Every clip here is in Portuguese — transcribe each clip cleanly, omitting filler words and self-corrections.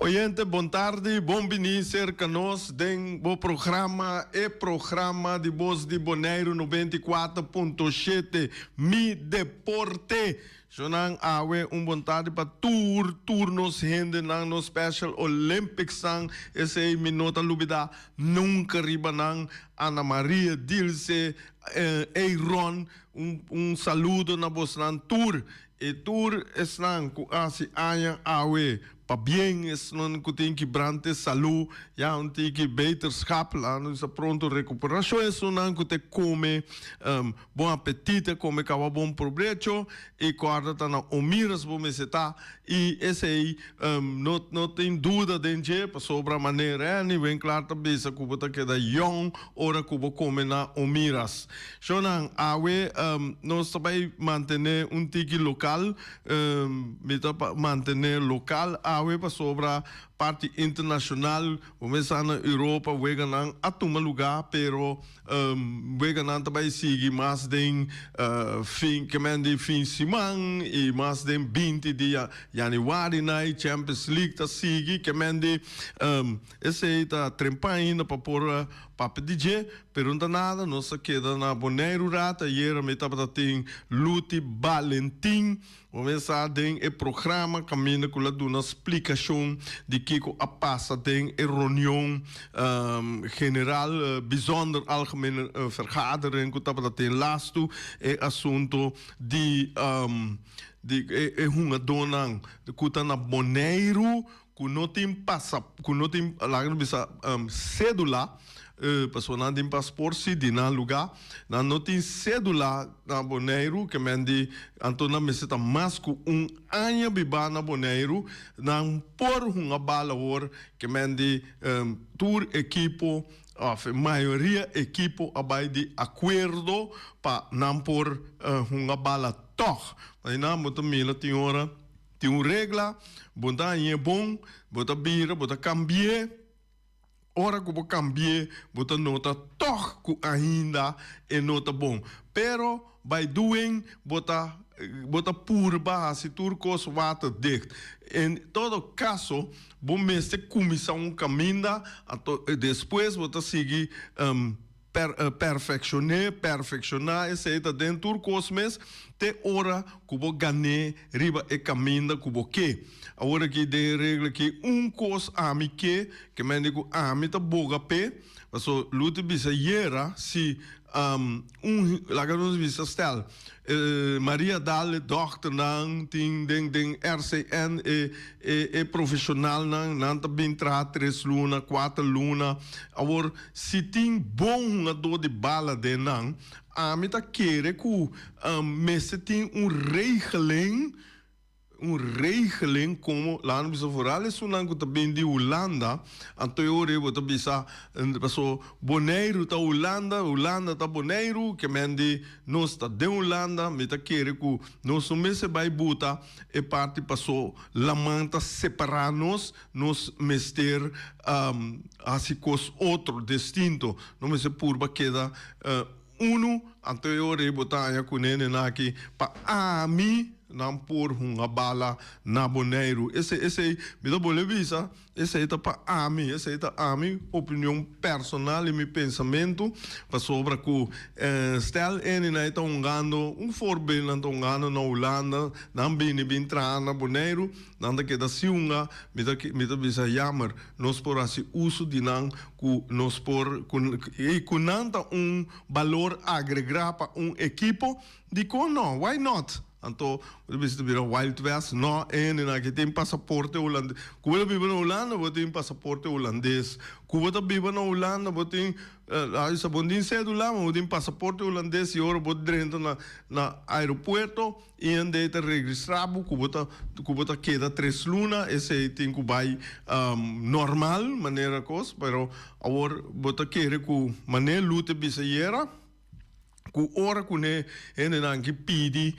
Oyente, bom tarde, bom vinir canos den bo programa de Voz de Bonaire 94.7 Mi Deporte. Jonang awe bom tarde para turnos hende nang no Special Olympics sang esse minota lubida nunca riba nang Ana Maria Dilce Eiron saludo na bos nang tour e tour es nang ku asi aya awe pa bien es non kutin ki brante salu ja un tiki beterschap la nu sa pronto recuperação es non kute come bom apetite come kawa bom provecho e guarda tá na omiras bom meseta e esse aí não tem dúvida dentro para sobra maneira nem bem claro também sa kubota que da young ora kubo come na omiras shonan awe nós também manter tiki local meta manter local awe para sobra parte internacional começar na Europa wega nang atuma lugar pero wega nang também sigue mais de fim que mende fim simang e mais de 20 de januário na Champions League tá sigue que mende esse tá trempa ainda para por para DJ pero não nada não se queda na Bonaire rata e era metade tem Luti Valentim começar tem o programa caminho com a dona explicação de que a passa tem a reunião general bijzonder algemene vergadering que estava tem lasto é assunto de uma dona que está na Bonaire que não tem lá não bisa cédula pessoa não tem passaporte de na lugar não tem cédula na Bonaire que mende antona meseta mais que ano biba na Bonaire não por uma bala or que mende tour equipo a maioria equipo abai de acordo para não por uma bala toch mas não muito mila tem hora tem regra botar é bom botar bira botar cambiar ora que vou cambiar, botar nota toch que ainda é nota bom. Pero by doing botar por base turcos water dicht. Em todo caso, bom mestre comissão caminha, depois botar seguir perfeccionar esse aí dentro turcos mes te ora que vou ganhar riba e caminha que vou que agora que de regra que cos ami que mendigo ami tá boga pe so lute bisa yera si laganos bisa stel Maria Dalle dochter nang ting ding RCN e profissional nang tá bem tra 3 luna 4 luna agora si ting bom na do de bala de nang ami tá querer que messe tem regeling como lá no bisa foral é sunang que também de Holanda anterior eu também bisa passou Bonaire tá Holanda tá Bonaire que mende nós tá de Holanda me tá querer que nós messe vai buta e parte passou la manta separarnos nos mester assim cos outro distinto não me se purba queda anterior eu botar com nene aqui para mim não por uma bala na Bonaire. Esse me dá boa visa. Esse aí tá para a mim. Esse aí tá a mim. Opinião personal e meu pensamento. Para sobre que stel ele não está ungando voorbeeld não ungando na Holanda. Não bem entrar na Bonaire. Não da que da siunga. Me dá visa jammer. Nós por assim uso de não que nós por e não tá valor agregado para equipo. Digo não, why not? Então, você vira Wild West, não, que tem passaporte holandês. Cuba vive na Holanda, você tem passaporte holandês. Cuba vive na Holanda, você tem sabondin cédula, você tem passaporte holandês e agora você entra na aeroporto e anda registrado, Cuba queda 3 lunas, esse tem que vai normal, maneira coisa, mas agora você quer que maneira luta bisaieira, que ora que né que pede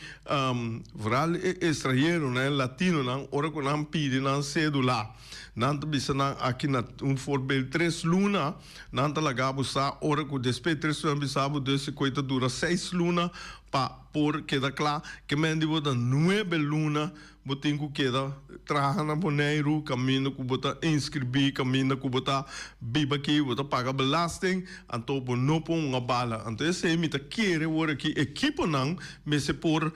vooral estrangeiro né latino não ora que não pede não cédula não bisa não aqui na voorbeeld 3 luna não tá lagabo sa ora que depois 3 luna bisa desse coisa dura 6 luna por queda claro que men di bota 9 luna botin ku queda traja na boneiro caminho ku bota inscrever caminho ku bota biba aqui bota paga belasting anto no pon uma bala anto esse me tá querer ora aqui equipo não me se por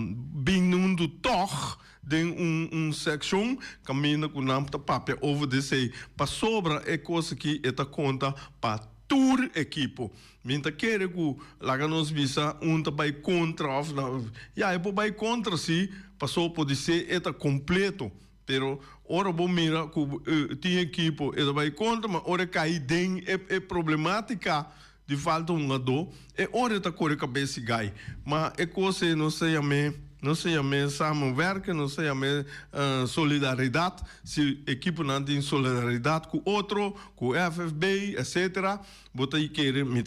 binundo toch den section caminho ku nam ta papel over de sei pa sobra é coisa que eta conta pa tour equipo. Minta querer que lá nos visa tá vai contra of já é vai contra si passou pode ser eta completo pero ora bom mira que tem equipo eta vai contra mas ora cai den é problemática de falta do é ora tá corre cabeça gai mas é coisa não sei a samenwerken, não sei a solidariedade, se a equipe não tem solidariedade com outro, com o FFB, etc. Bota aí querer, me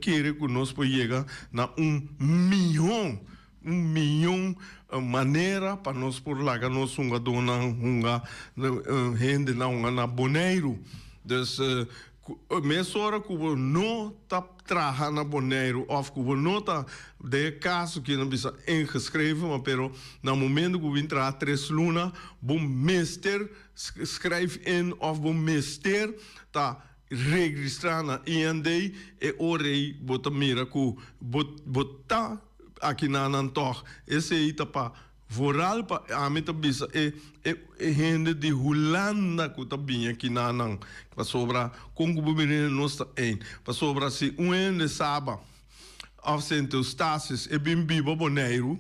querer que nós podemos chegar na 1 milhão maneira para nós por lá, nós dona rende na boneiro. Dus meia hora que o não está trabalhando na boneiro, ou que o não está de caso que não precisa ingeschreven, mas pero no momento que o entra 3 luna, bom mister schrijf in of bom mister tá registrar na IND e orei bota mira que bota aqui na Nantor esse aí tá para vooral pa amita bisa rende de Holanda que tá bem aqui na nang para sobra com o governo nossa para sobra se de saba of Sint-Eustatius e bem bibo boneiro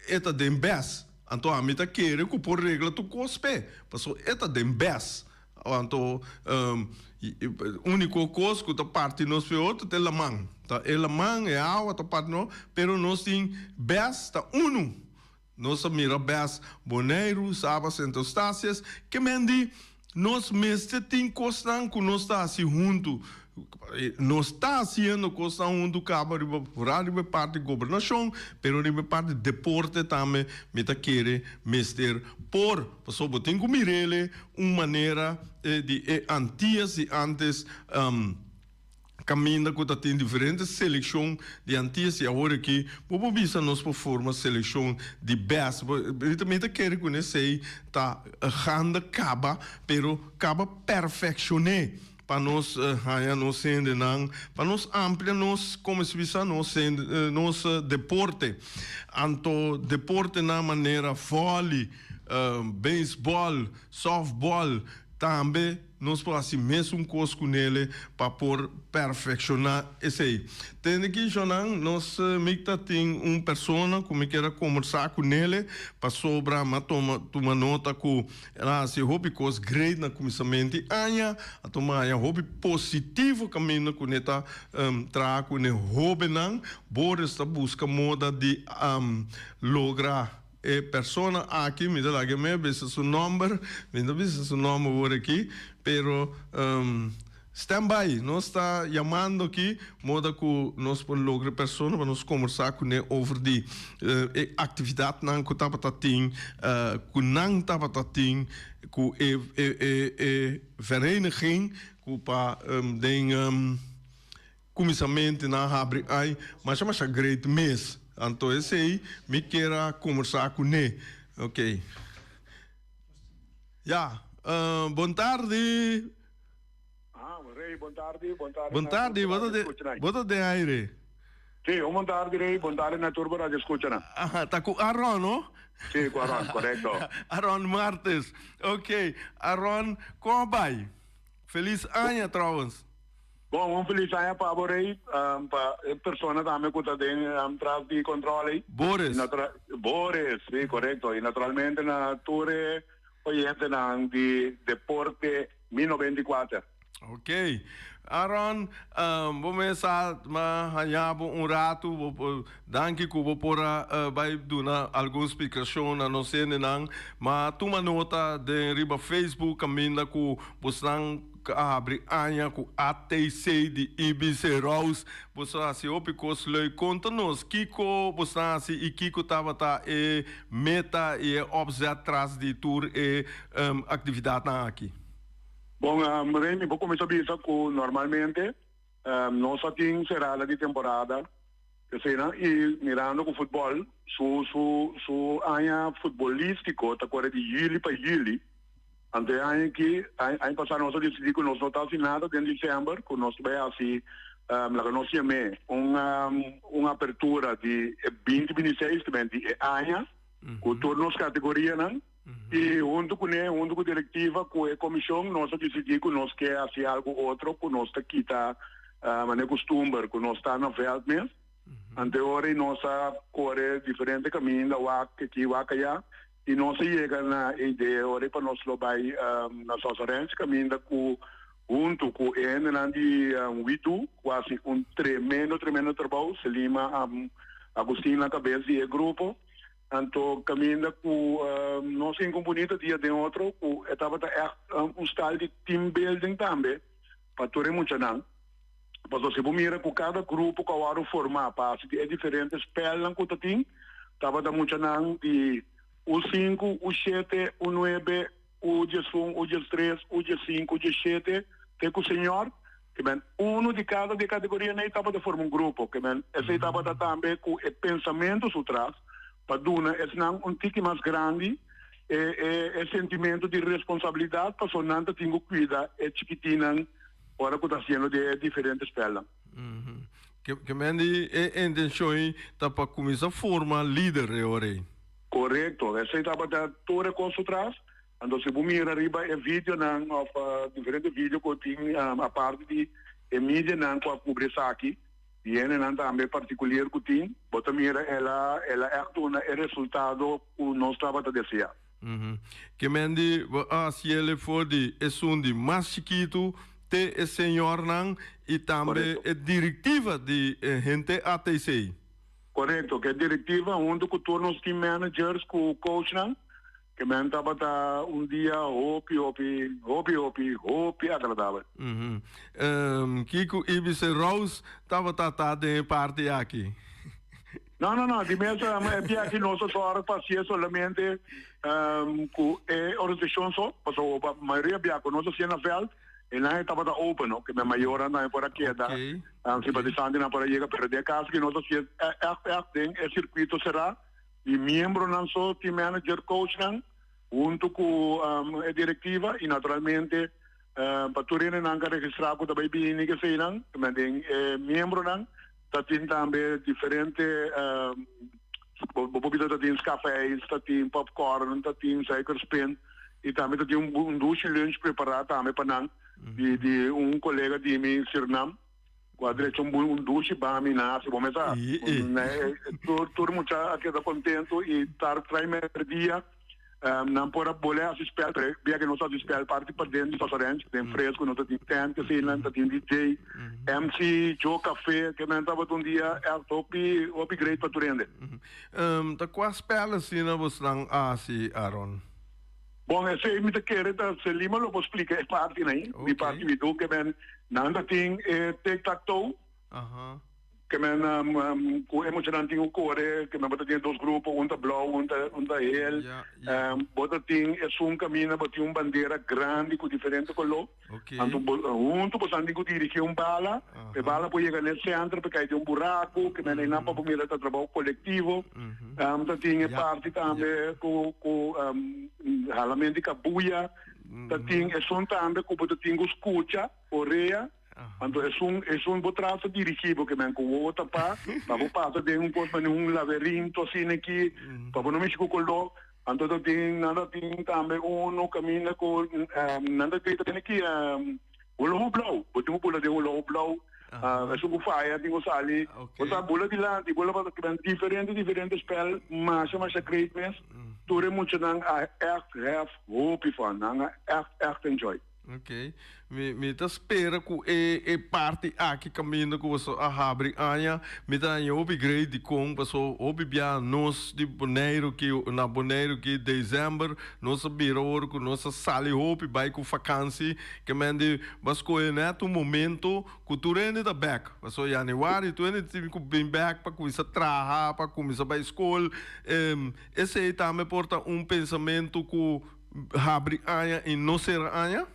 eta den bes anto amita querer que por regra tu cospe passou eta den bes anto único coisa que tá parte nos foi outro te la man tá ela man é água tá parte não pero nós tem bes tá uno. Nossa mira bes boneiro, saba Sint-Eustatius, que mendi nós mestre tem costa que nós está assim junto, nós está fazendo costa junto cabo de parte governação, pero de parte deporte também me tá querer mestre por passou botem com mirele uma maneira de antes e antes caminha que tem diferentes seleções de antes e agora que vamos ver nós por forma seleção de best também tá querendo conhecer tá randa caba pero caba perfeccionar para nós nós sendo não para nós amplia nós como se visa nós sendo nós deporte anto deporte na maneira vôlei beisebol softball também nós podemos assim mesmo coisa com ele para por perfeccionar esse aí. Tem aqui Jonan, nós micta tem pessoa como queira conversar com ele para sobra mas toma nota com ela se hobby coisa great na começamento anha a tomar hobby positivo caminho com neta tra com ne hobby não Boris está busca moda de lograr persona aqui me dá que me visa seu número me dá visa seu nome por aqui pero stand by nós está chamando aqui moda que nós podemos lograr persona para nós conversar com ele over de atividade não que tava tating que não tava tating que vereniging que para den começamento na abre aí mas chama great mês. Então, esse aí, me queira conversar com ele. Ok. Já. Boa tarde. Rei, boa tarde. Boa tarde. Bota de aire. Sim, boa tarde, Rei. Boa tarde, na turba radio escuta. Tá com Aaron, não? Sim, com Aaron, correto. Aaron Martes. Ok. Aaron, como vai? Feliz ano, trouwens. Bom, feliz ano para o Rei, para a pessoa também que está dentro traz de controle. Boris. Boris, sim, correto. E naturalmente na tour oyente de deporte 1994. Ok. Aaron, vou começar a rato, danke que vou por vai dar alguma explicação na nossa não, mas toma nota de riba Facebook, caminha que você abre anha com ATC de IBC Rose, você assim opicos lei conta-nos Kiko, você assim e Kiko tava meta e objeto atrás de tour e atividade aqui. Bom, vou começar a dizer que normalmente nossa tem será de temporada E mirando com futebol, su área futebolístico, está agora de julho para julho. Ante aí que aí passar nós decidir que nós não está assinado em dezembro, que nós vai assim, nós chamamos uma apertura de 2026 também de área, com todas as categorias, né? E junto com a diretiva, com a comissão, nós decidimos que nós quer assim algo outro, que nós está aqui mas costume, que nós está na veld mesmo. Ante hora nós corre diferente caminho da WAC que WAC já e nós chega na ideia hora para nós vai na Sosarense caminho com junto com ele de Witu quase tremendo trabalho se lima Agostinho na cabeça e grupo então caminho com nós em componente dia de outro estava style de team building também para todo muito não. Mas se você mira com cada grupo que eu formar, é diferente, espelham que tu tem, estava da muito não, de o 5, o 7, o 9, o 11, o 13, o 5, o 17, tem com o senhor, que bem, de cada categoria, nem estava de formar um grupo, que bem, esse estava também com o pensamento atrás, para dar esse não um tique mais grande, é sentimento de responsabilidade, para sonar que tenho cuidar, é chiquitina, ora que está sendo de diferentes pelas. Que mendi a intenção está para começar a formar líder agora. Correto. Essa estava da toda coisa atrás. Então se você mira arriba é vídeo não, diferentes vídeos que tem a parte de mídia não com a cobertura aqui. E ele não também particular que tem. Bota mira ela é resultado que nós estava a desejar. Que mendi se ele for de é mais chiquito te senhor não e também a diretiva de gente ATC. Correto, que a diretiva onde que todos os team managers com o coach não que me estava dia hopi agradável. Kiko Ibice Rose estava de parte aqui. Não, de mesmo é aqui nós só passeia somente com a organização só, porque a maioria é com nós assim na veld. E não estava open, que me maior não é por aqui da simpatizante não para chegar perder caso que nós assim é circuito será e membro não só team manager coach não junto com a diretiva e naturalmente para turin não que registrar com também bem que sei não mas membro não tem também diferente bebida tem cafés tem popcorn tem sugar spin e também tem duche lunch preparado também para não de colega de mim Suriname quadre duche para mim na se vamos a todo mundo aqui está contente e estar primeiro dia não pode bolear se espera bem que nós espera parte para dentro do restaurante tem fresco nós tem tent assim tem DJ MC Joe Café que me estava dia é top upgrade para turende tá quase pela assim na você não assim Aaron. Bom, esse é muito querido, se lima lo explica é parte né, de parte de do que ben nada tem tic-tac-toe, que ben com emocionante o core, que ben bota tem dois grupos, da blau, da hel, bota tem é caminho, bota bandeira grande com diferente color, junto botando que dirige bala, e bala pode chegar nesse centro porque aí tem buraco, que ben não para mira trabalho coletivo, tem parte também com realmente cabuia, tem também com tem escuta, oreia. Então é botraço dirigido que me com outra para passar de coisa de labirinto assim aqui para não mexer com o então tem nada tem também caminho com nada tem aqui o lobo blau botou pula de o lobo blau é o faia tem o sali botar bola de lá de bola para diferentes spell mas great mess tudo muito não have hope for não enjoy. Ok, me tá espera que é parte aqui caminho que você abre amanhã, me tá em upgrade com pessoa obibia nós de boneiro que na boneiro que dezembro nossa biror com nossa sala hope vai com vacância que mende basco é neto momento que tu rende da back, pessoa januário tu rende tive que bem back para começar a trabalhar para começar a escola, esse aí também porta pensamento que abre amanhã e não será amanhã.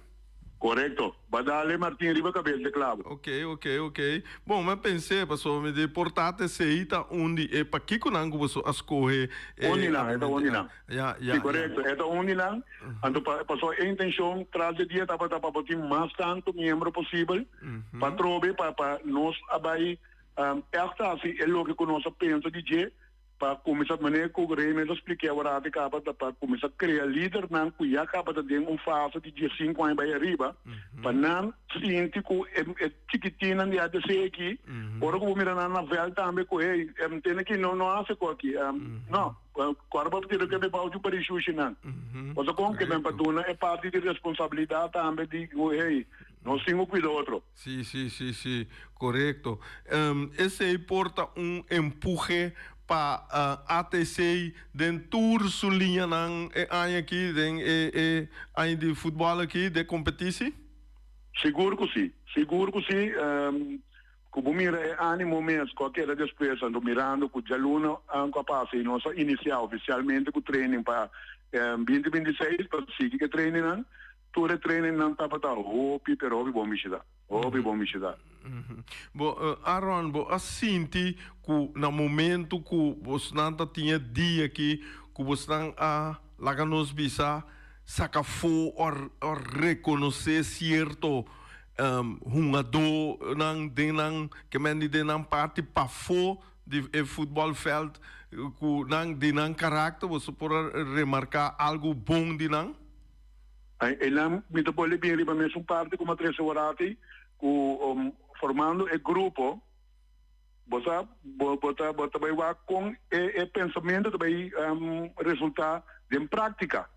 Correcto. Badale Martin Riba cabeça de clavo. Ok. Bom, mas pensei, pessoal, me de portate seita onde é para que que não você escolhe. Onde não, é onde não. Ja. Sim, correto. É onde não. Então, passou a intenção, traz o dia, para botar mais tanto membro possível, para trobe, para nós, abai, assim, é o que nós pensamos de dia, para começar a maneira que o Grêmio expliquei agora, para começar a criar líder, não, que já acaba de ter fase de 5 anos para arriba, para não sentir que é chiquitinho de ADC aqui, ora que eu mirar na velha também, que tem aqui, não hace aqui, não, agora para ter que me balde para isso, não. Mas como que me paduna é parte de responsabilidade também de, nós temos que cuidar do outro. Sim, correto. Esse aí porta empurre para ATC dentro sua linha aqui de futebol aqui de competição? Seguro que sim. Como mira é ânimo mesmo, qualquer despesa ando mirando com o aluno capaz e nós iniciar oficialmente com o treino para 2026 para seguir que treino todo treino não tá para hobby bom me chega. Aaron, assim que no momento que você não tinha dia aqui, que você não laga nos bisa saca fo or reconhecer certo jogador não que mendi de não parte para fo de futebol-veld que não caráter você pode remarcar algo bom de não? Ela me pode bem riba mesmo parte como três horas formando o grupo bota vai com o pensamento vai resultar de prática.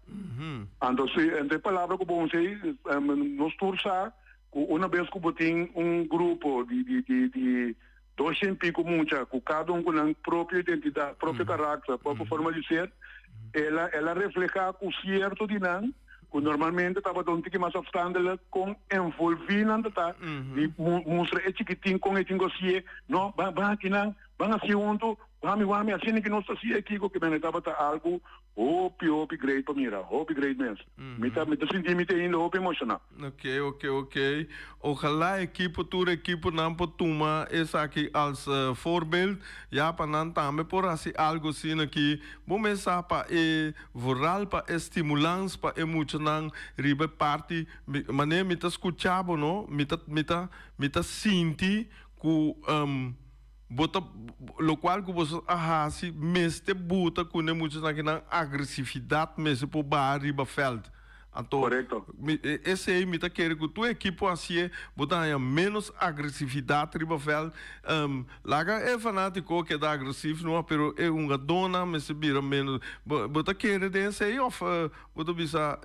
Então entre palavras que bom sei nos tursa uma vez que botem grupo de 200 pico muita com cada com a própria identidade, próprio caráter, própria forma de ser, ela refleja com certo dinâmico que normalmente estava dando que mais abstândela com envolvimento e mostra é chiquitinho com esse negócio não vai aqui não vai assim junto vamos assim que nós assim aqui que bem estava algo hope great para mira hope great mesmo me tá sentindo indo hope emocional. Ok. Ojalá tua equipe não pode tomar essa aqui als voorbeeld já para não também por assim algo assim aqui começar para vooral para estimulans para emocionar riba parte maneira me tá escutando não me tá senti que bota lo qual que você ahasi meste buta com muitos na agressividade mesmo por barriba feld. Então, correto. Esse aí me tá querendo que tua equipe assim botar menos agressividade riba feld. Laga é fanático que dá agressivo não, pero é uma dona me se vira menos. Bota querer desse aí of bota bisa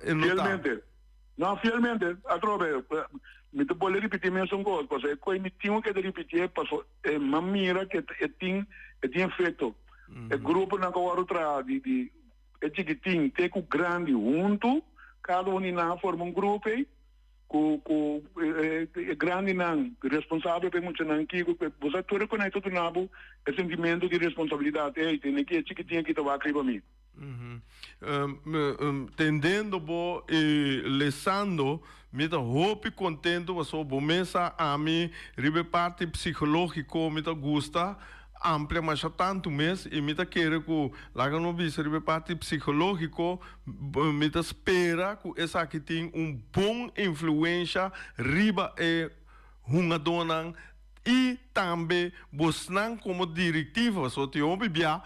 fielmente a trove me te pode repetir mesmo coisa, porque eu me tinha que repetir, porque é uma mira que tem efeito. O grupo na outra é chiquitinho, tem com grande junto, cada um forma um grupo aí, com grande não, responsável por muito não, que você tu reconhece tudo nabo, é sentimento de responsabilidade, tem que é chiquitinho que vai aqui para mim. Tendendo e lesando me dá hope contento você começa a mim ribe parte psicológico me dá gusta amplia mas tanto mês e me dá querer que lá no bisa ribe parte psicológico me dá espera que essa aqui tem bom influência riba uma dona e também você como diretiva só te obvia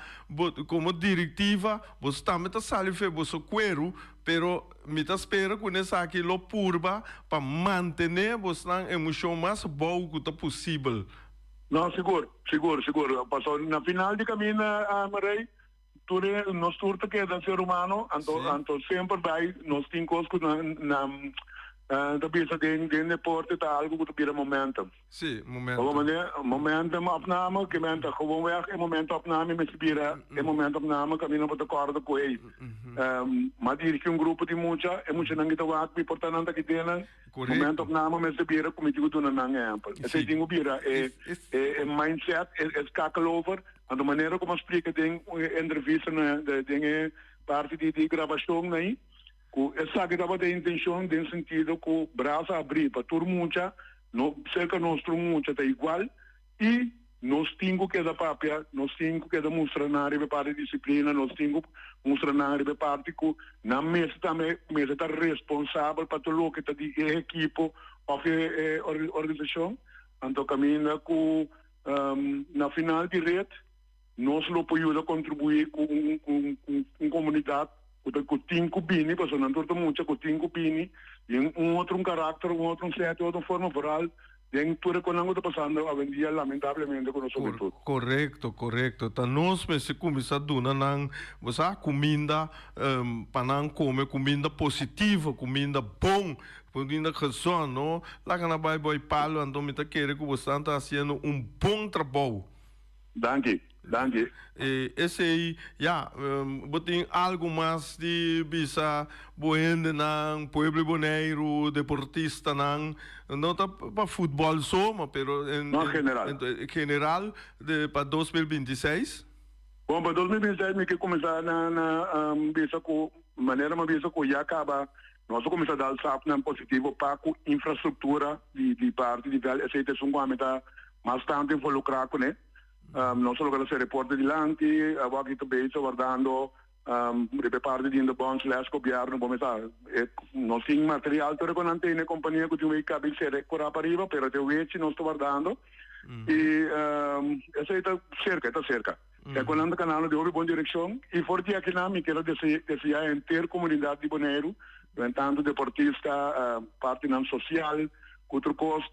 como diretiva você também está salive você quero pero me está espera com essa aqui lo purba para manter você a emoção mais boa que possível. Não, seguro. Passou na final de caminho a Marei nós turta que é da ser humano então sempre vai nós temos coisas na da bisa de deporte tá algo que vira momentum. Sim, momentum. Momentum opname, que menta gewoon weg, een moment opname met vira, een moment opname, caminho para acordo com ele. Mas diz que grupo de muita, é muito não kita wat, importante que tem, momento opname met vira, como digo tu não é. Esse dingo vira é mindset, é skakel over, a maneira como explica tem entrevista na parte de gravação aí. essa que estava de intenção, no sentido que o braço abrir para todo mundo, no, cerca nosso mundo está igual, e nós temos que dar papel, nós temos que dar mostrar na área de parte de disciplina, nós temos que mostrar na área de parte que na mesa também, mesa está responsável para tudo o que está de equipe ou organização, então caminha com na final de rede, nós lo podemos contribuir com uma comunidade que tem bini, porque não torna muito que tem bini, e outro caráter, outro certo, outra forma moral, e tudo que não está passando hoje em dia, lamentavelmente, com nosso juventude. Correto. Então, nós, se começar a donar, você comida, para não comer comida positiva, comida bom, comida que só, não? Lá que não vai boi palo, então, me está querendo que você está fazendo bom trabalho. Danke. Esse aí, tem algo mais de bisa boende nang pueblo boneiro, deportista nang, não tá para futebol só, mas general para 2026. Bom, para 2026 me que começar na bisa com maneira uma bisa com já acaba. Nós vamos começar a dar salto positivo para a infraestrutura de parte de velho, essa é uma meta bastante involucrada com né. Nós logramos esse reporte de lante, agora que também estou guardando de parte de bons les governo, vamos nós temos material todo com antena companhia que tem que caber ser para arriba, pero te vejo nós estou guardando e essa está cerca. É quando o canal de boa direção e forte aqui na me quero desejar a inteira comunidade de Bonaire, tanto deportista, parte não social, outro coisa,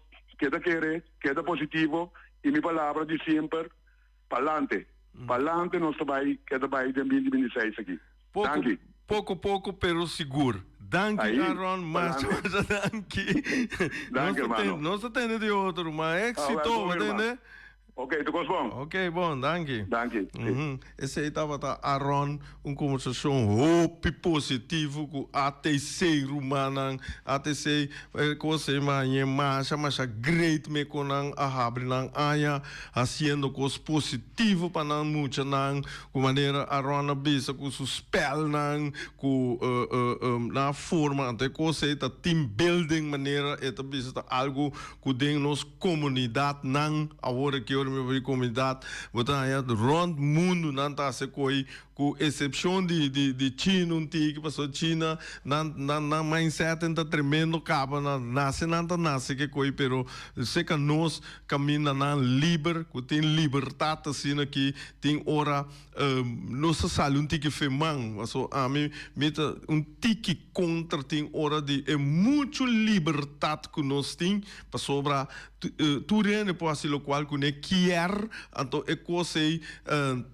queda positivo e minha palavra de sempre Palante nós vai de 2026 aqui. Pouco, pero seguro. Danke, Aaron, mas danke, hermano. Nós temos de outro, mas éxito, entende? Ok, tu gostou bom? Ok, bom, danke. Esse aí estava Aaron, conversação positivo com ATC Rumanan, ATC, coisa mais great me conan a abrir nang aya, haciendo coisas positivo para nang mucha nang, com maneira Aaron a bisa com spell nang, com na forma, até coisa aí team building maneira, eta bisa algo que tem nos comunidade nang, agora que minha comunidade, botar aí rond mundo não tá se coi com exceção de China que passou China na mindset tá tremendo capa nasce que coi pero sei que nós caminha na liber que tem liberdade assim aqui tem hora nossa saúde tem que femang so a mim meta tique contra tem hora de muito liberdade que nós tem para sobra tudo é por assim o qual que ne quer então é coisa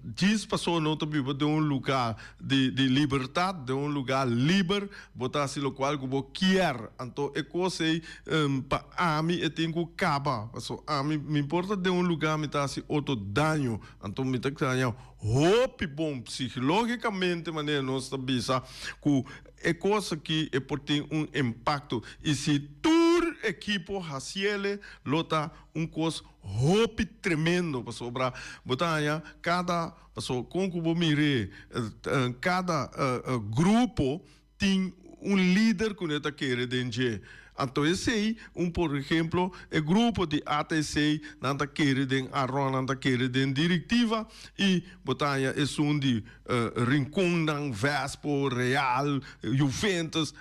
diz passou não também de lugar de liberdade, de lugar livre, botar assim o qual que você quer. Então é coisa para mim eu tenho que acabar. A mim me importa de lugar me tá assim outro dano. Então me tá ganhando hope bom psicologicamente maneira nós bisa que é coisa que é por ter impacto e se equipo raciele lota coisa hope tremendo para sobrar botar cada como mire cada grupo tem líder que está querendo dentro. Então, esse aí, por exemplo, o grupo de ATC não está querendo Aaron, não está querendo diretiva e botanha é de Rincon, Vespo, Real, Juventus,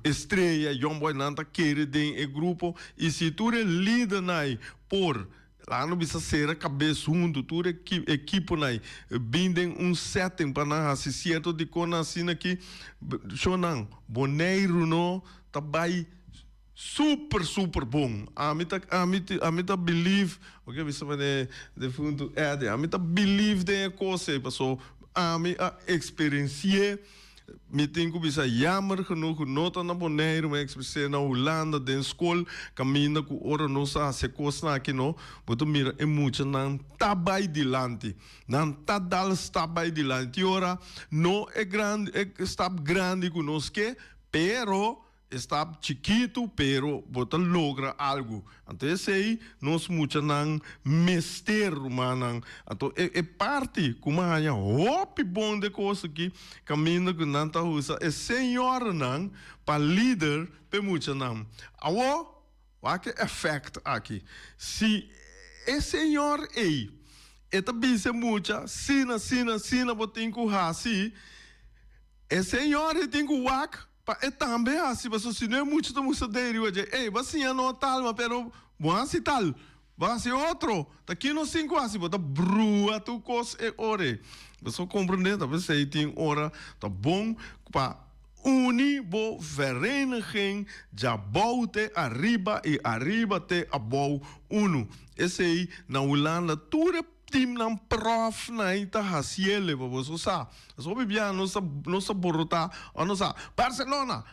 Estrela, Jomboy, não está querendo o grupo e se tu é líder por lá não precisa ser a cabeça tudo equipe aí bindem setting para não assim certo de quando assim aqui chonan boneiro não tá bem super bom a mim tá believe ok você vai de fundo a mim tá believe de coisa passou a mim a experienciar me tenho que bisa jammer genoeg nota na Bonaire me expressei na Holanda den school caminha com ora nossa se costa aqui no boto mira é muito não tá bem dilante não tá dal está bem dilante ora não é grande é está grande conosco pero está chiquito, pero bota logra algo. Então, esse aí, nós muito não mesteiro, mano. Então, é parte, como a gente, hope bom de coisa aqui, caminho que não está usa, é senhor não, para líder, para muito não. Awo, o que efeito aqui? Se é senhor aí, eta bisa mucha, sina, botin ku hasi, é senhor e tem ku wak, é também assim, mas se não é muito da música dele, ei, você não tal, mas pero assim tal, vai ser outro. Aqui não cinco assim, mas tá brua tu cos e ore. Você compreende? Talvez aí tem hora, tá bom para unir bo vereniging, já boute arriba e arriba te abou uno. Esse aí na Holanda tudo team ng prof na ita hasiele baboso sa so bibia no sa borota ano sa Barcelona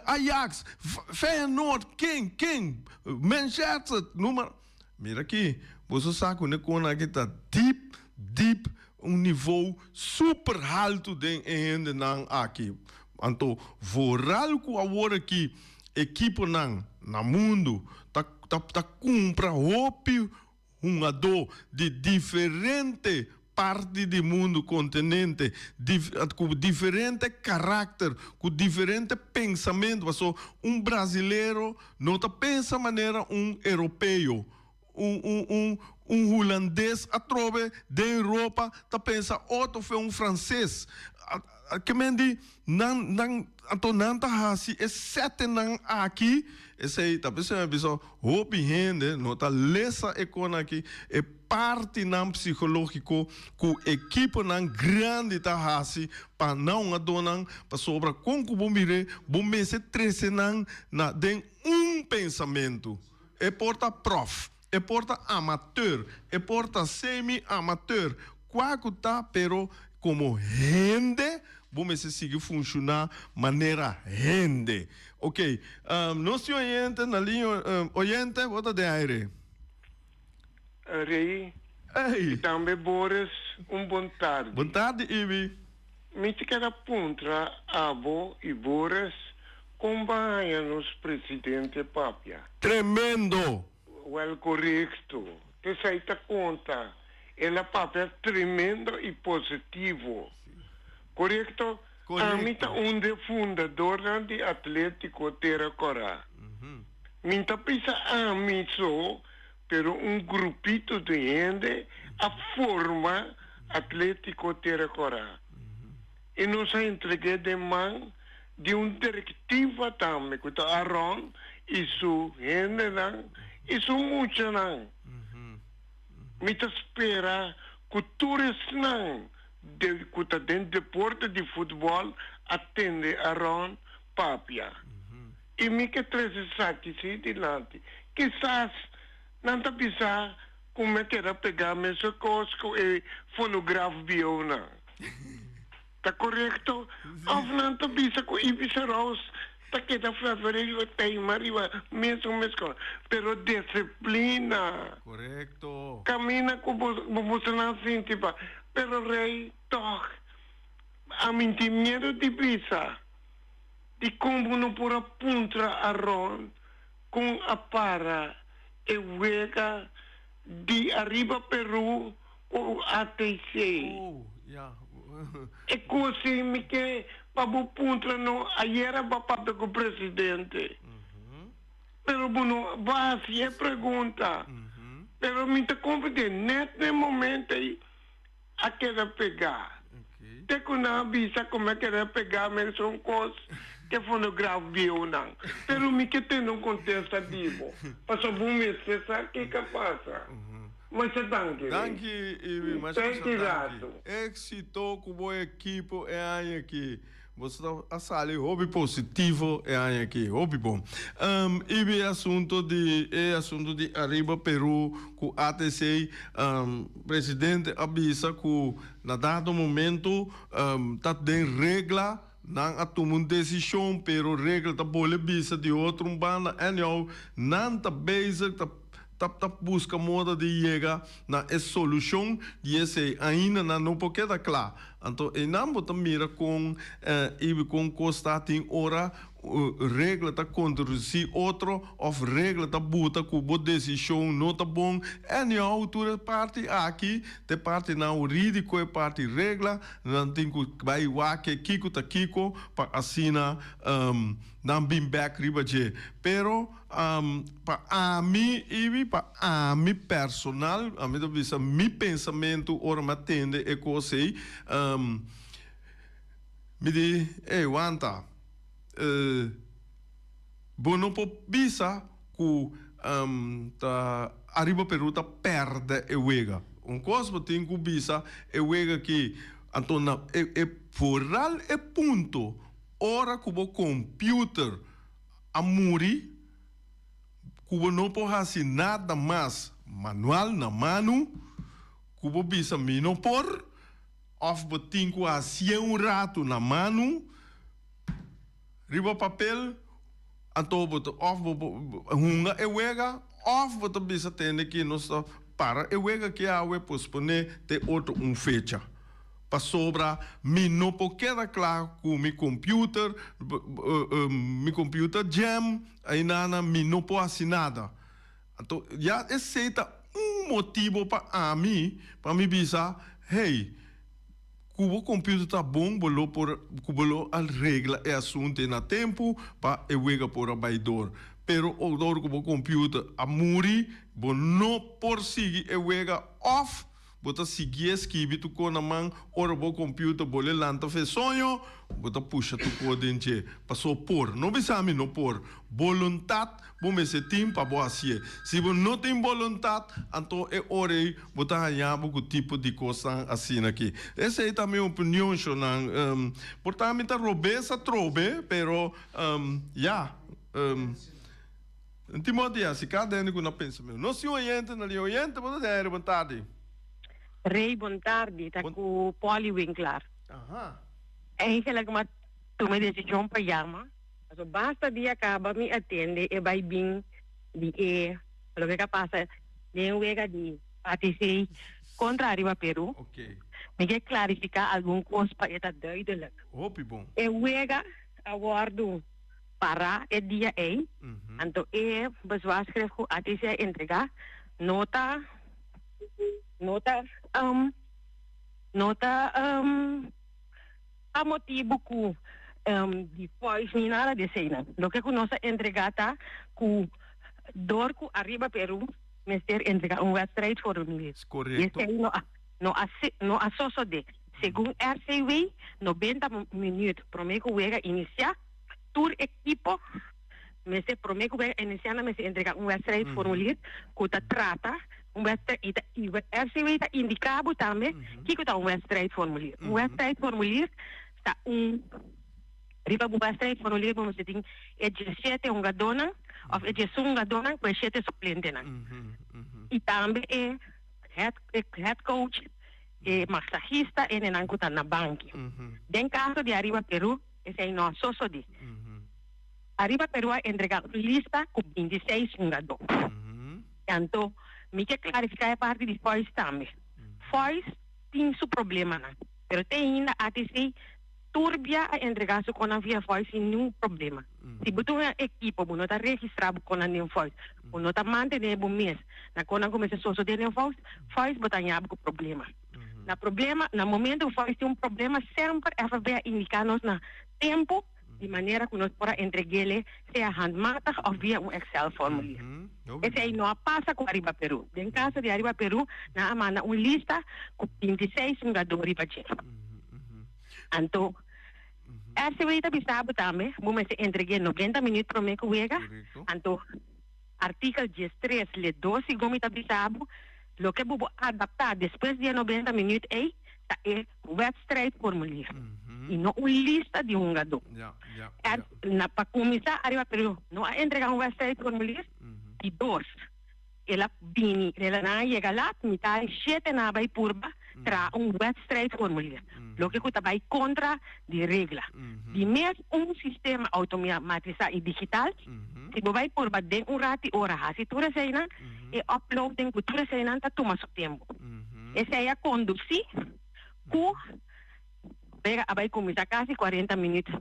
Ajax Feyenoord King Manchester número mira aqui você sabe que quando kita deep nível super alto de ainda não aqui então voral que agora aqui equipe não na mundo tá compra ópio dor de diferente parte do mundo, continente, com diferente caráter, com diferente pensamento. Brasileiro não pensa maneira europeu. Holandês a trove da Europa pensa outro foi francês. Que mendi não tá assim, exceto não aqui. Esse aí, tá pensando, pessoal, hope rende, não tá lesa economia aqui, é parte não psicológico, que equipe não grande tá assim, para não adonar, para sobra com que bom mire, bom mês treze não na den pensamento, é porta prof, é porta amateur, é porta semi-amateur, qual que tá, pero como rende, vamos seguir funcionar maneira rende. Ok, nosso oyente na linha, oyente, bota de aire. Rei, Ei, e também Boris, boa tarde. boa tarde, Ibi. Me te quero apontar Abo e Boris, companhia-nos presidente Papia. Tremendo. Well, correto. Te sai ta conta. Ela Papia é tremendo e positivo. Correto? A mim tá fundador de Atlético Terracora. Minta pensa a mim só, pero grupito de gente a forma Atlético Terracora. E nós entreguei de mão de diretiva também, que está Aaron, isso gente não, isso muito não. Minta espera que todos não, que está dentro do deporte de futebol, atende Aaron Papia. E me que traz aqui se dilante. Quizás não está pensando como é que era pegar essa coisa e fonografo bio não. Está correto? Ou não está pensando com Ibisa Rose, está que da fevereiro tem mariva mesmo. Pero disciplina. Correcto. Camina como você não sente, pero rei, toch, a mim tem medo de pensar. De como não por apontar a Ron com a para e wega de arriba Peru ou ATC. Oh, yeah. E così mi che pabu puntra no ayer papà com o presidente. Pero bueno, va se é pergunta. Pero me te compre net no momento aí a querer pegar. Te que não avisa como é que era pegar, mas são coisas que fonografo viu não. Pero me que tem um contestativo. Passou bom mês, você sabe o que passa. Mas é danke. Danke, Ibi. Mas Tem tirado. Éxito com boa equipe é aí aqui. Você está a sair, hobby positivo é aí aqui, hobby bom. Ibi assunto de Arriba Peru, com ATC, presidente avisa que na dado momento tá dando regra, não a tomar decisão, pero regra tá boa visa de outro banda, não tá basic, tá tap busca moda de chegar na solução de esse ainda não porque da claro. Então, e não bota mira com consta tem hora regra tá contra si outro of regra tá buta com boa decisão não tá bom é a altura parte aqui te parte na ridículo é parte regra não tem que vai wake kiko tá kiko para assina não bem back riba je pero para a mim e para a mim personal a mim do visa mi pensamento ora matende e cosei me di wanta não pode bisa que arriba Peru tá perde e wega coisa tem que bisa e wega que então foral é ponto ora que o computer a muri que não pode fazer nada mais manual na mano que o bisa me não por of tem que fazer rato na mano riba papel anto boto of hunga e wega of boto bisa tende que nos para e wega que a we pospone te outro fecha para sobra mi no queda claro com mi computer jam aí nada mi não pode fazer nada então já esse é motivo para mim bisa hey o computer tá bom, bolo a regra é assunto na tempo para ewega por a baidor. Pero o dor o computer a muri, bo não por seguir ewega off, bota seguir esquive tu com na mão, ora o computer bole lanta fe sonho, bota puxa tu codente, passou por, não bisami não por, vontade, bom esse tempo para boa assim. Se você não tem vontade, então é hora botar ganhar algum tipo de coisa assim aqui. Essa é também a opinião, Shonan. Portanto, tá robesa trobe, pero já. Timóteo, se cada ano que não pensa mesmo. Não se orienta, não lhe orienta, mas é boa tarde. Rei, boa tarde, tá com o Poli Winkler. Aham. É isso que eu tomei decisão para chamar. So, basta dia acaba me atende e vai bem de o que passa de wega de ATC contrário a Peru. Ok. Me quer clarificar algum coisa para estar duidelijk. Hope bom. E wega aguardo para o dia aí. Então bezwaar schrijf ku ATC entregar nota a motivo ku depois nem nada de cena. Lo que nós entregata ku door ku arriba Peru, mister entrega wedstrijd formulier. Correto. No associo de según RCW 90 minutos promedio juega inicia tour equipo mister promedio juega iniciando mister entrega wedstrijd formulier ku ta trata wedstrijd RCW ta indicado também que ku ta wedstrijd formulier. Wedstrijd formulier sta riba wedstrijd formulier como se tem é 17 jogadores of é 18 jogadores com 7 suplentes. E também é head coach e massagista e nenankuta na banki. Den caso de Arriba Peru, esse é nosso socio de. Arriba Peru entrega lista com 26 jogadores. Então, me quer clarificar a parte de Foz também. Foz tem seu problema, né? Pero tem ainda a ATC turbia a entregar su con via Foz sem nenhum problema. Se botar uma equipe, não está registrado com a nenhum Foz, não está mantendo o mês, na quando começa a socio de nenhum Foz botar em algo problema. Na problema, no momento o Foz tem problema, sempre é para indicar-nos na tempo, de maneira que nós podemos entregar seja handmatig ou via Excel formulier. Esse aí não passa com Arriba Peru. No caso de Arriba Peru, na manda uma lista com 26 jogadores para gente. Então, essa veita bisabo também, vamos entregar 90 minutos para mim que wega. Então, artigo 13, le 12, gomita bisabo, lo que vou adaptar depois de 90 minutos é wedstrijd formulier. E não uma lista de jogador. Para começar, Arriba Peru, não entregar wedstrijd formulier, e dois. Ela vini, ela não chega lá, metade 7 na vai purba, tra wedstrijdformulier. Lo que está vai contra de regla. Die meer sistema automatizado e digital. Se você vai por baden rati ora hasi tura seina e upload den cultura seina ta toma seu tempo. Essa é a conduzir ku pega abai começar quase 40 minutos.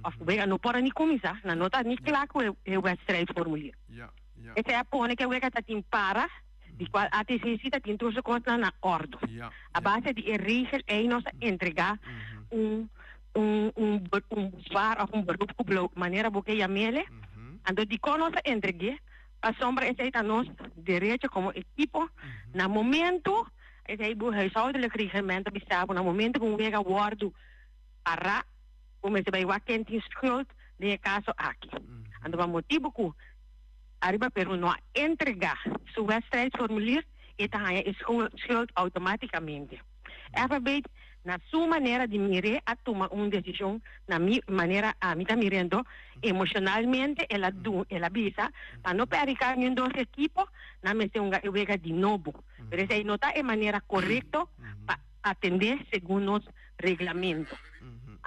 Of pega não pode nem começar, na nota nem claro que o wedstrijdformulier. Essa é a pone que wega ta tim para di qual a necessita di introdurre cosa na ordo. A base di regel é nós entregar var of beroep op maneira porque ja mele. Ando di conos entregue a sombra é nós direito como equipo na momento é o huishoudelijk reglement bestaat na momento com wega ordo para como se vai wa kentin schuld de caso aqui. Ando motivo ku arriba per não entregar seu wedstrijdformulier e tahanha is schuld automaticamente. Even na sua maneira de mirar a tomar uma decisão na maneira a mim mirando emocionalmente ela bisa para não perder nenhum dos equipos na mesa wega de novo. Pero essa não está é maneira correta para atender segundo os regulamentos.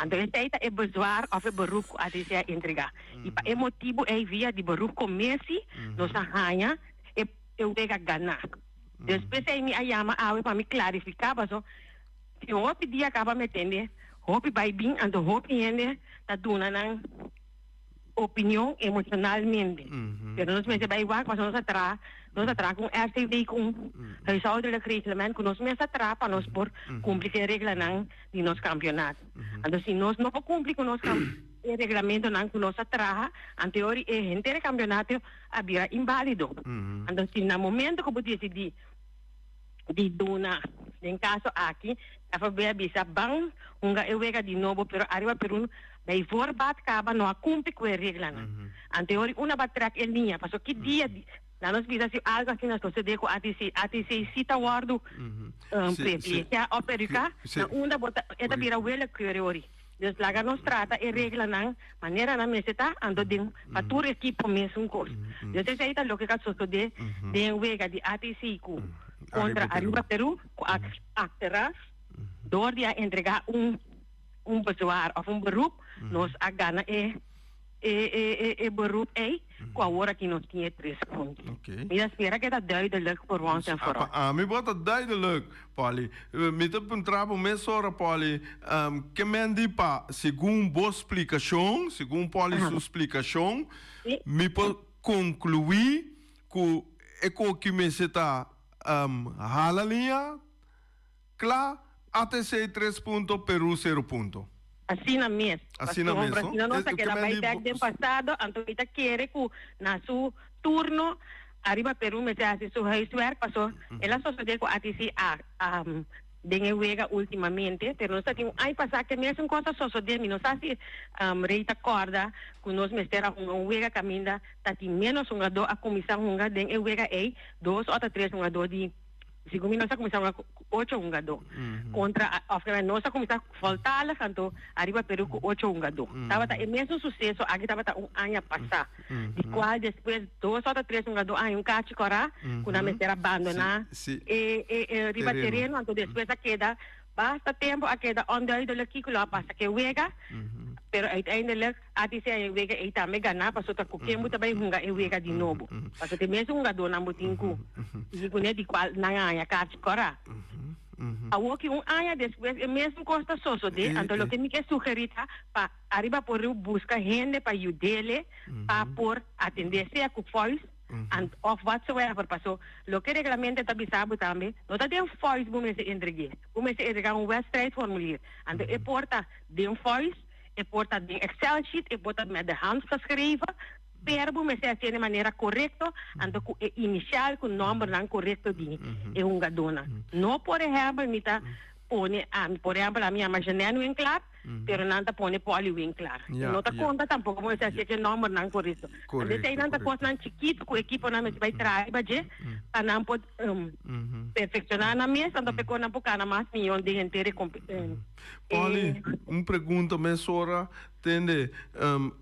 Então, esse é bezwaar of é beroep a dizer entregar. E para o motivo é via de beroep com Messi, nós arranha e eu pega ganhar. Depois aí me chama para me clarificar, mas se eu pedir acaba me entender, hope vai bem, então hope ainda tá dando na opinião emocionalmente. Pero nós mesmo vai igual, mas nós atrás com RTV com huishoudelijk reglement, com nós mesmo atrás para nós por cumprir a regra de nosso campeonato. Então se nós não cumprir com nosso regulamento com nós atrás, em teoria o inteiro campeonato havia inválido. Então se no momento que eu decidi de dona, em caso aqui, a favor bisa bang, eu vega de novo, pero arriba per bij voorbaat acaba não cumpre com a regra. Em teoria uma batrac em linha, passou que dia na nos bisa se algo assim nós sucede com ATC cita guardo preferência operica na uma bota eta vira wele curiori. Dus laga nos trata e regra na maneira na meseta ando den fatura equipo mesmo coisa. Dus essa é lo que sucede de wega de ATC com contra arriba Peru com acteras door dia entregar bezwaar of beroep nos a gana beroep com a hora que nós tinha 3 pontos. Ik espera que dat duidelijk voor ons en voor ons. Mi bota duidelijk, Paulie. Met op een trabo mesora, Paulie. Que men di pa, segundo boa explicação, segundo Paulie sua explicação, mi po concluir que me está halalinha, claro, ATC 3 pontos, Peru 0 pontos. Assim na mesmo. Assim na mesmo. Brasil não que ela vai ter de passado, então ita quer que na seu turno arriba Peru me se seu huiswerk passou, ela só se com ATC den wega ultimamente, pero nós temos aí passar que mesmo coisa só de mim, nós assim reita corda com nós mestera wega caminda, tá tem menos jogador a comissão den wega 2 ou 3 jogador de segundo nós começamos com 8 jogadores contra obviamente nós começamos faltar então arriba Peru com 8 jogadores estava o mesmo sucesso aqui estava ano passado de qual depois 2 ou 3 jogadores aí cacho corá quando a mesera abandonar e riba terreno então depois a queda basta tempo a queda onde aí do aqui que lá passa que wega pero uiteindelijk ATC wega também ganhar passou tá com quem muito bem wega de novo passou tem mesmo jogador na botinho e com de qual na ganha cacho corá a que ano depois é mesmo costa soso de então o que me quer sugerir para arriba por buscar gente para ajudá-le para por atender-se a voice and of whatsoever passou lo que regulamento está bisabo também não está de voice como se entregar wedstrijdformulier então é porta de voice é porta de Excel sheet é porta met de hand geschreven verbo me se de maneira correta então com inicial com número não correto de é dona não por exemplo me tá pone por exemplo a minha imaginação em claro pero não tá pone poli em claro não tá conta tampouco como se que número não correto então aí não tá coisa não chiquito com equipo não me vai trazer baje para não pode perfeccionar na mesa então pecou não pouca na mais milhão de inteiro Poli, pergunta mesora tende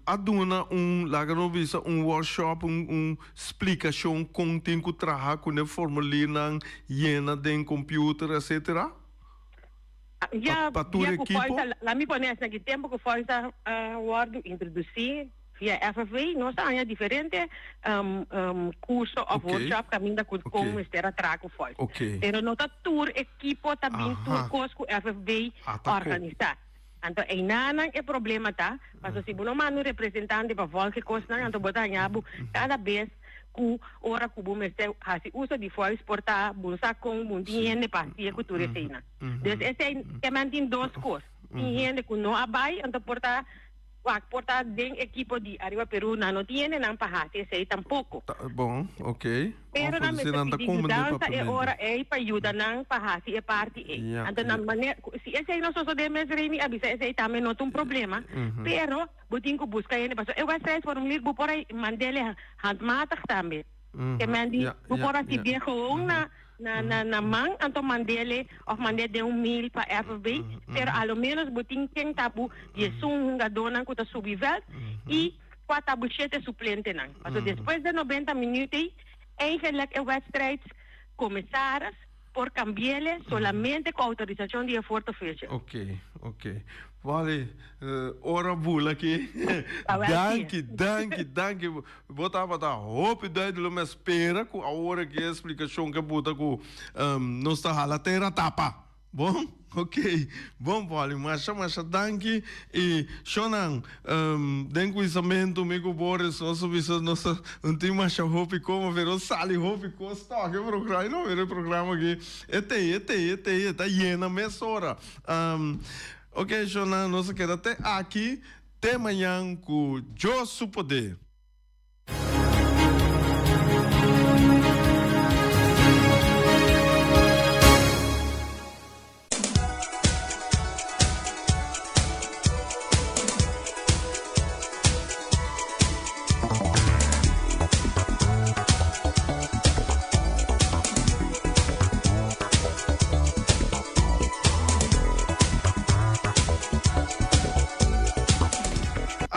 aduna laganovisa workshop explicação com tem que trabalhar com o formulário na hiena den computer etc. Já, para tour equipo? Lá me conhece naquele tempo que foi a word introduzir via FFV, nós temos diferente curso ou workshop caminho com como estar atrás foi. Pero nota tour equipo também tour com FFV organizar. Então, aí não é problema, tá? Mas se você não representante para volta coisa, então botar cada vez que ora que o mestre usa de fora exportar, bolsa com bom dinheiro para a cultura cena. Então, esse é mantém duas coisas. Dinheiro que não abai, então portar den equipo de Arriba Peru não tiene não para esse tampouco. Bom, ok. Pero na mudança é hora é para ajudar não para é parte então na maneira se esse aí não só de mês reini avisa esse aí também não tem problema. Pero botin ko busca ele passou eu gostaria por livro por aí mandele handmatig também. Que mandi por aí viejo na man então mandele of mandele mil para FB pero ao menos botin tem tabu de sunga dona que tá subir e quatro buchete suplente não. Então depois de 90 minutos eigenlijk een wedstrijd commissaris por cambiarle solamente com autorização de portofeuille. Ok. Vale, ora bula aqui. Danke. Botava da hope daí de me espera com a hora que a explicação que bota com não está halate tapa. Bom? Ok. Bom, vale, mas danke e Shonan, den conhecimento amigo Boris, nosso tem mais hope como ver o sali hope costa que programa, não ver o programa aqui. Ete, tá llena mesma hora. Ok, Shonan, nós queda até aqui, até amanhã com Josu Poder.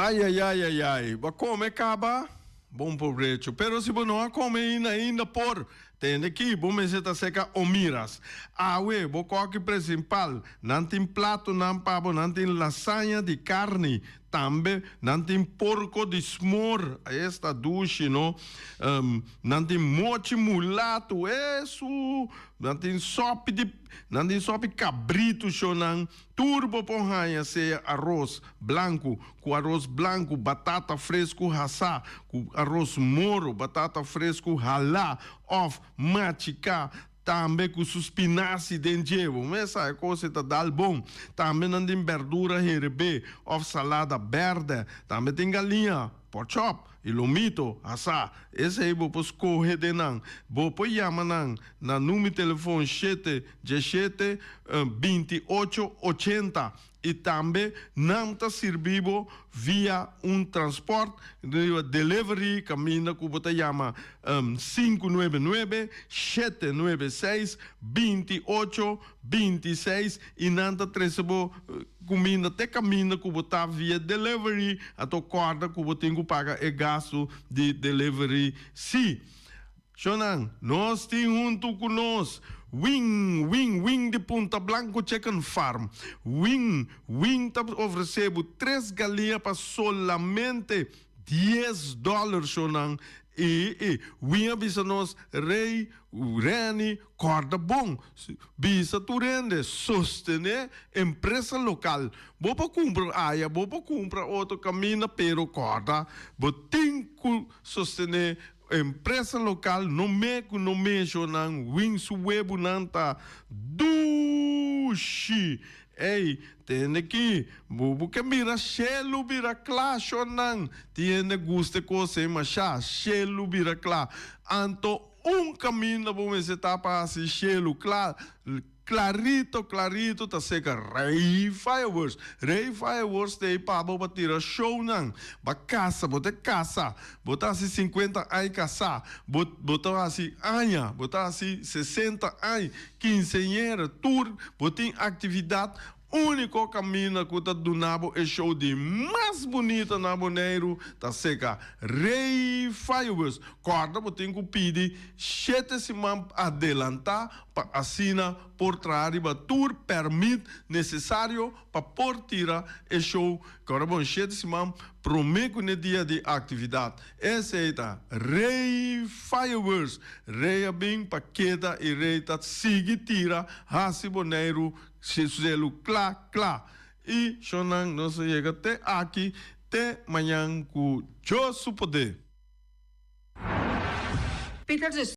Ai. Ba come acaba? Bom proveito. Pero se você não come ainda por tem aqui, bom meseta seca o miras. Awe, bo coque principal, não tem prato, não pavo, não tem lasanha de carne, também não tem porco de smor, esta duche, não? Não tem mochi mulato, isso, não tem sopa cabrito, chonan, turbo porranha, se arroz branco, com arroz branco, batata fresco, raçá, com arroz moro, batata fresco, ralá, of machica, também com suspinaci dentro, essa é coisa que dá bom. Também não tem verdura herbe, of salada verde, também tem galinha, pork chop, e lomito, assa. Esse aí vou escolher de não. Vou chamar não na número telefone 717 2880. E também não está servido via transporte, delivery, caminho que você chama 599-796-2826 e não está recebendo comida até caminho que você via delivery, a tua corda que você tem que pagar o gasto de delivery. Sim, Shonan, nós temos junto conosco Wing de Punta Blanco Chicken Farm. Wing está oferecendo 3 galinhas para solamente $10, Shonan. E Wing avisa nós, rei, reni, corda bom. Bisa tu rende, sostener empresa local. Vou para comprar vou para comprar outro caminho, pero corda. Vou ter que sostener empresa local no mexe não wing suebo não tá dushi ei tem aqui porque mira chelo vira claro não tem gosto coisa mas chelo vira claro anto caminho vamos estar para assim chelo claro clarito, tá seca. Ray Fireworks tem para tirar show não. Ba caça, botar caça. Botar assim 50 aí caça. Botar assim anha, botar assim 60 aí, quinzeañera, tour, botar atividade. Único caminho que está do nabo é show de mais bonita na Boneiro, tá seca. Ray Fireworks. Corda, eu tenho que pedir 7 semanas adelantar assina por trariba tour permite necessário para por tira e show agora bom cheio simam prometo no dia de atividade essa é a rei fireworks rei bem paqueta e rei tá sigue tira hasi boneiro se selo clá e chonang não se chega até aqui até manhã com Josu Poder Peter